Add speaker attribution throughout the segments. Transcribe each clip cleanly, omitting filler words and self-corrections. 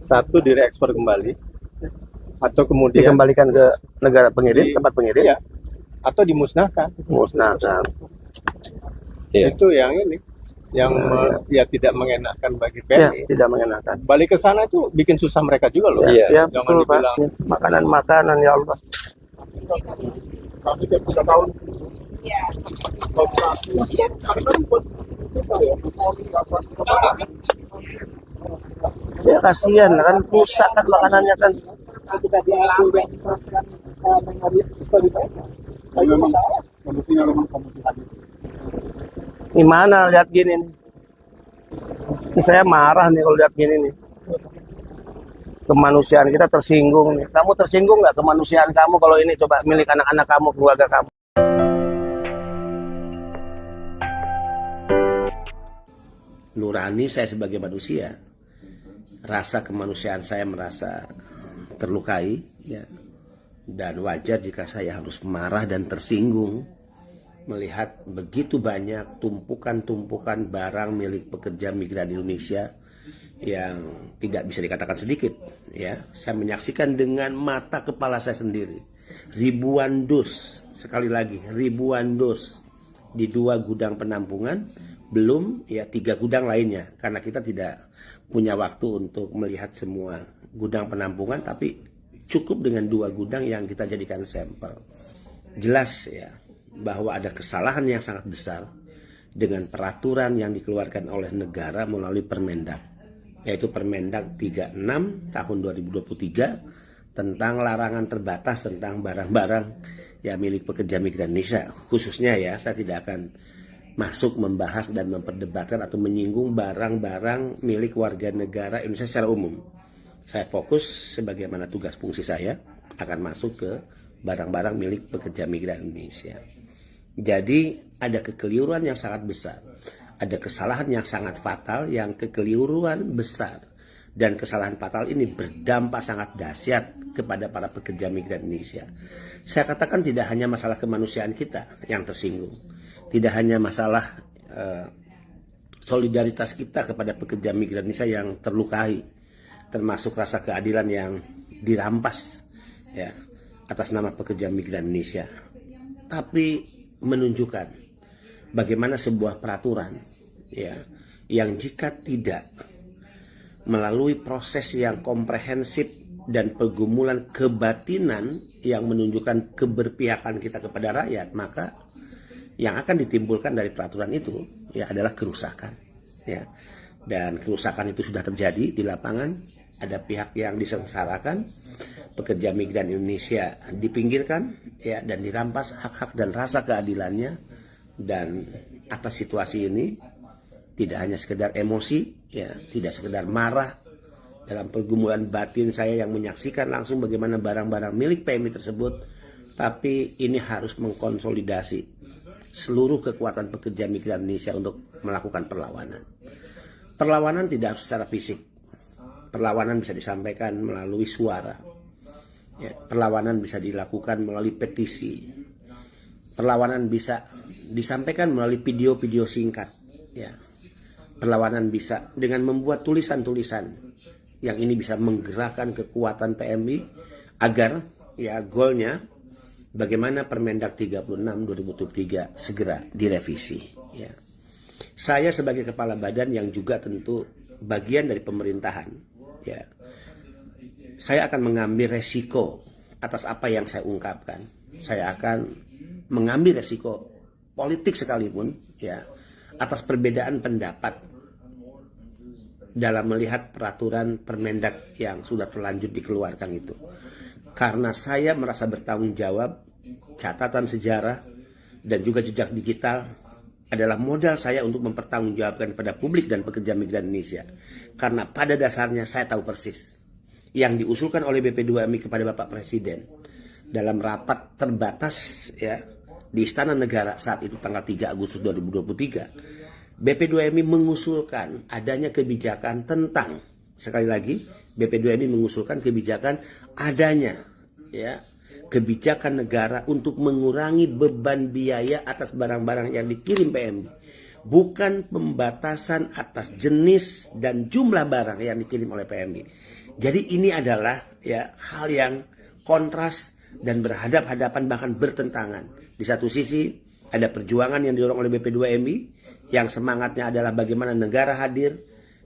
Speaker 1: Satu direekspor kembali, atau kemudian
Speaker 2: Dikembalikan ke negara pengirim, tempat pengirim,
Speaker 1: ya, atau dimusnahkan.
Speaker 2: musnahkan.
Speaker 3: Iya.
Speaker 1: Itu yang ini, yang ya tidak mengenakan bagi
Speaker 2: Ya,
Speaker 1: PMI.
Speaker 2: tidak mengenakan.
Speaker 1: Balik ke sana itu bikin susah mereka juga loh.
Speaker 3: Iya.
Speaker 2: Ya,
Speaker 1: Jangan
Speaker 2: betul Pak.
Speaker 1: dibilang
Speaker 2: Makanan-makanan ya Allah.
Speaker 1: kami tiap 3 tahun
Speaker 2: Ya kasihan lah kan, rusak kan makanannya kan.
Speaker 1: kita diambil dan ditransferkan dari istri mereka. Tapi masalah kondisinya memang kondisi tadi.
Speaker 2: Gimana lihat gini nih. Ini saya marah nih kalau lihat gini nih. Kemanusiaan kita tersinggung nih. Kamu tersinggung nggak kemanusiaan kamu kalau ini coba milik anak-anak kamu, keluarga kamu? Nurani saya sebagai manusia, rasa kemanusiaan saya merasa terlukai, ya. Dan wajar jika saya harus marah dan tersinggung melihat begitu banyak tumpukan-tumpukan barang milik pekerja migran Indonesia yang tidak bisa dikatakan sedikit, ya. Saya menyaksikan dengan mata kepala saya sendiri ribuan dus, sekali lagi ribuan dus di 2 gudang penampungan, belum ya 3 gudang lainnya, karena kita tidak punya waktu untuk melihat semua gudang penampungan, tapi cukup dengan 2 gudang yang kita jadikan sampel. Jelas ya bahwa ada kesalahan yang sangat besar dengan peraturan yang dikeluarkan oleh negara melalui Permendag, yaitu Permendag 36 tahun 2023 tentang larangan terbatas tentang barang-barang ya milik pekerja migran Indonesia. Khususnya ya, saya tidak akan masuk membahas dan memperdebatkan atau menyinggung barang-barang milik warga negara Indonesia secara umum. Saya fokus sebagaimana tugas fungsi saya akan masuk ke barang-barang milik pekerja migran Indonesia. Jadi ada kekeliruan yang sangat besar, ada kesalahan yang sangat fatal, yang kekeliruan besar dan kesalahan fatal ini berdampak sangat dahsyat kepada para pekerja migran Indonesia. Saya katakan tidak hanya masalah kemanusiaan kita yang tersinggung, tidak hanya masalah solidaritas kita kepada pekerja migran Indonesia yang terlukai, termasuk rasa keadilan yang dirampas ya atas nama pekerja migran Indonesia, tapi menunjukkan bagaimana sebuah peraturan ya yang jika tidak melalui proses yang komprehensif dan pergumulan kebatinan yang menunjukkan keberpihakan kita kepada rakyat, maka yang akan ditimbulkan dari peraturan itu ya adalah kerusakan ya. Dan kerusakan itu sudah terjadi di lapangan. Ada pihak yang disengsarakan, pekerja migran Indonesia dipinggirkan ya dan dirampas hak-hak dan rasa keadilannya. Dan atas situasi ini tidak hanya sekedar emosi ya, tidak sekedar marah, dalam pergumulan batin saya yang menyaksikan langsung bagaimana barang-barang milik PMI tersebut, tapi ini harus mengkonsolidasi seluruh kekuatan pekerja migran Indonesia untuk melakukan perlawanan. Perlawanan tidak secara fisik. Perlawanan bisa disampaikan melalui suara. Ya, perlawanan bisa dilakukan melalui petisi. Perlawanan bisa disampaikan melalui video-video singkat. Ya. Perlawanan bisa dengan membuat tulisan-tulisan yang ini bisa menggerakkan kekuatan PMI agar ya goalnya bagaimana Permendag 36 2023 segera direvisi. Ya. Saya sebagai kepala badan yang juga tentu bagian dari pemerintahan, ya, saya akan mengambil resiko atas apa yang saya ungkapkan. Saya akan mengambil resiko politik sekalipun, ya, atas perbedaan pendapat dalam melihat peraturan Permendag yang sudah terlanjur dikeluarkan itu. Karena saya merasa bertanggung jawab, catatan sejarah dan juga jejak digital adalah modal saya untuk mempertanggungjawabkan kepada publik dan pekerja migran Indonesia. Karena pada dasarnya saya tahu persis yang diusulkan oleh BP2MI kepada Bapak Presiden dalam rapat terbatas ya di Istana Negara saat itu tanggal 3 Agustus 2023. BP2MI mengusulkan adanya kebijakan tentang, sekali lagi, BP2MI mengusulkan kebijakan adanya ya kebijakan negara untuk mengurangi beban biaya atas barang-barang yang dikirim PMI, bukan pembatasan atas jenis dan jumlah barang yang dikirim oleh PMI. Jadi ini adalah ya hal yang kontras dan berhadap-hadapan bahkan bertentangan. Di satu sisi ada perjuangan yang didorong oleh BP2MI yang semangatnya adalah bagaimana negara hadir,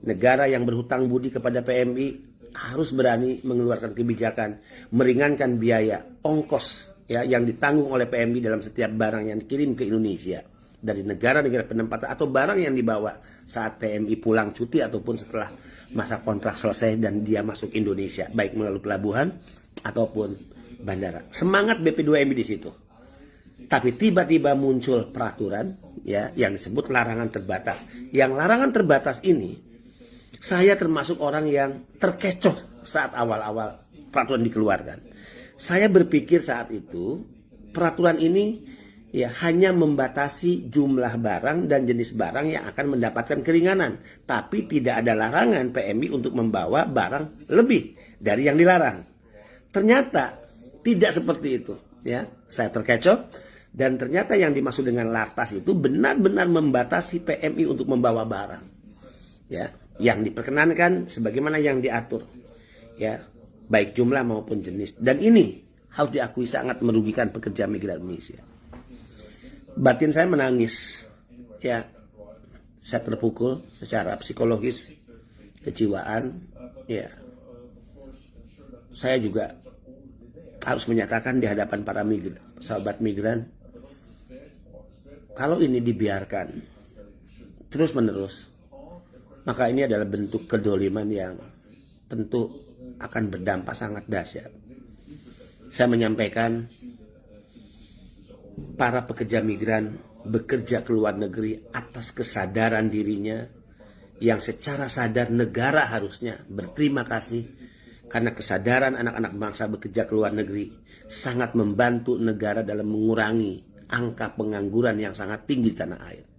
Speaker 2: negara yang berhutang budi kepada PMI harus berani mengeluarkan kebijakan, meringankan biaya, ongkos ya yang ditanggung oleh PMI dalam setiap barang yang dikirim ke Indonesia dari negara-negara penempatan atau barang yang dibawa saat PMI pulang cuti ataupun setelah masa kontrak selesai dan dia masuk Indonesia, baik melalui pelabuhan ataupun bandara. Semangat BP2MI di situ. Tapi tiba-tiba muncul peraturan ya yang disebut larangan terbatas. Yang larangan terbatas ini saya termasuk orang yang terkecoh saat awal-awal peraturan dikeluarkan. Saya berpikir saat itu peraturan ini ya hanya membatasi jumlah barang dan jenis barang yang akan mendapatkan keringanan, tapi tidak ada larangan PMI untuk membawa barang lebih dari yang dilarang. Ternyata tidak seperti itu, ya. Saya terkecoh dan ternyata yang dimaksud dengan lartas itu benar-benar membatasi PMI untuk membawa barang, ya, yang diperkenankan sebagaimana yang diatur, ya, baik jumlah maupun jenis. Dan ini harus diakui sangat merugikan pekerja migran Indonesia. Batin saya menangis, ya, saya terpukul secara psikologis, kejiwaan, ya. Saya juga harus menyatakan di hadapan para migran, sahabat migran, kalau ini dibiarkan terus-menerus, maka ini adalah bentuk kedoliman yang tentu akan berdampak sangat dahsyat. Saya menyampaikan para pekerja migran bekerja ke luar negeri atas kesadaran dirinya yang secara sadar negara harusnya berterima kasih karena kesadaran anak-anak bangsa bekerja ke luar negeri sangat membantu negara dalam mengurangi angka pengangguran yang sangat tinggi di tanah air.